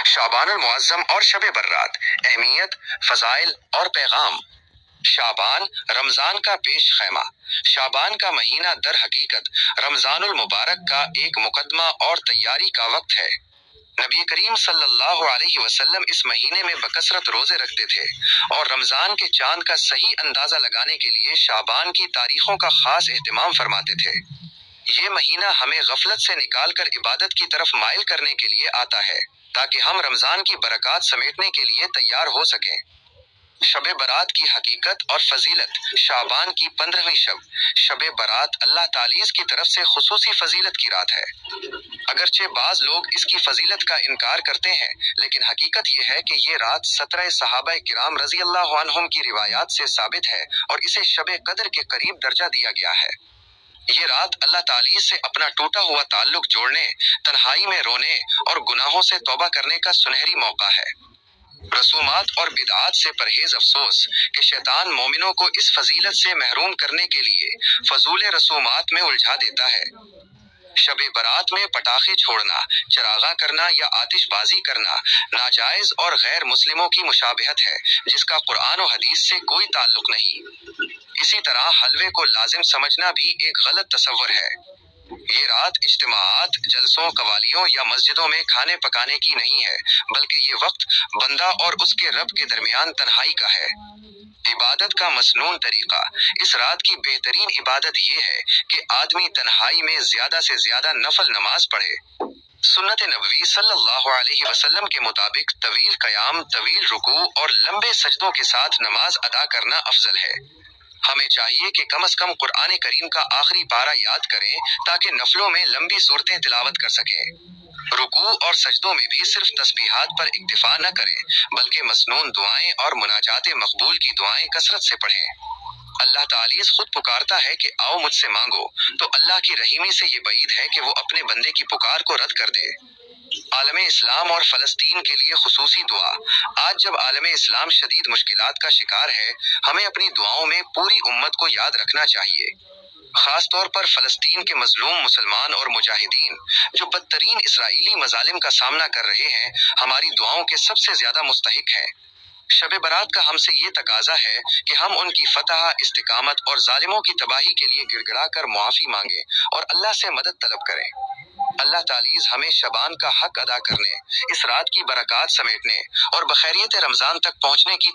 شعبان المعظم اور شب برات، اہمیت، فضائل اور پیغام۔ شعبان، رمضان کا پیش خیمہ۔ شعبان کا مہینہ در حقیقت رمضان المبارک کا ایک مقدمہ اور تیاری کا وقت ہے۔ نبی کریم صلی اللہ علیہ وسلم اس مہینے میں بکثرت روزے رکھتے تھے اور رمضان کے چاند کا صحیح اندازہ لگانے کے لیے شعبان کی تاریخوں کا خاص اہتمام فرماتے تھے۔ یہ مہینہ ہمیں غفلت سے نکال کر عبادت کی طرف مائل کرنے کے لیے آتا ہے تاکہ ہم رمضان کی برکات سمیٹنے کے لیے تیار ہو سکیں۔ شب برات کی حقیقت اور فضیلت۔ شعبان کی 15ویں شب، شب برات اللہ تعالیٰ کی طرف سے خصوصی فضیلت کی رات ہے۔ اگرچہ بعض لوگ اس کی فضیلت کا انکار کرتے ہیں، لیکن حقیقت یہ ہے کہ یہ رات 17 صحابہ کرام رضی اللہ عنہم کی روایات سے ثابت ہے اور اسے شب قدر کے قریب درجہ دیا گیا ہے۔ یہ رات اللہ تعالیٰ سے اپنا ٹوٹا ہوا تعلق جوڑنے، تنہائی میں رونے اور گناہوں سے توبہ کرنے کا سنہری موقع ہے۔ رسومات اور بدعات سے پرہیز۔ افسوس کہ شیطان مومنوں کو اس فضیلت سے محروم کرنے کے لیے فضول رسومات میں الجھا دیتا ہے۔ شب برات میں پٹاخے چھوڑنا، چراغاں کرنا یا آتش بازی کرنا ناجائز اور غیر مسلموں کی مشابہت ہے جس کا قرآن و حدیث سے کوئی تعلق نہیں۔ اسی طرح حلوے کو لازم سمجھنا بھی ایک غلط تصور ہے۔ یہ رات اجتماعات، جلسوں، قوالیوں یا مسجدوں میں کھانے پکانے کی نہیں ہے، بلکہ یہ وقت بندہ اور اس کے رب کے درمیان تنہائی کا ہے۔ عبادت کا مسنون طریقہ۔ اس رات کی بہترین عبادت یہ ہے کہ آدمی تنہائی میں زیادہ سے زیادہ نفل نماز پڑھے۔ سنت نبوی صلی اللہ علیہ وسلم کے مطابق طویل قیام، طویل رکوع اور لمبے سجدوں کے ساتھ نماز ادا کرنا افضل ہے۔ ہمیں چاہیے کہ کم از کم قرآن کریم کا آخری پارہ یاد کریں تاکہ نفلوں میں لمبی صورتیں تلاوت کر سکیں۔ رکوع اور سجدوں میں بھی صرف تسبیحات پر اکتفا نہ کریں بلکہ مسنون دعائیں اور مناجات مقبول کی دعائیں کثرت سے پڑھیں۔ اللہ تعالیٰ خود پکارتا ہے کہ آؤ مجھ سے مانگو، تو اللہ کی رحیمی سے یہ بعید ہے کہ وہ اپنے بندے کی پکار کو رد کر دے۔ عالم اسلام اور فلسطین کے لیے خصوصی دعا۔ آج جب عالم اسلام شدید مشکلات کا شکار ہے، ہمیں اپنی دعاؤں میں پوری امت کو یاد رکھنا چاہیے۔ خاص طور پر فلسطین کے مظلوم مسلمان اور مجاہدین جو بدترین اسرائیلی مظالم کا سامنا کر رہے ہیں، ہماری دعاؤں کے سب سے زیادہ مستحق ہیں۔ شب برات کا ہم سے یہ تقاضا ہے کہ ہم ان کی فتح، استقامت اور ظالموں کی تباہی کے لیے گڑ گڑا کر معافی مانگیں اور اللہ سے مدد طلب کریں۔ اللہ تعالیٰ ہمیں شعبان کا حق ادا کرنے، اس رات کی برکات سمیٹنے اور بخیریت رمضان تک پہنچنے کی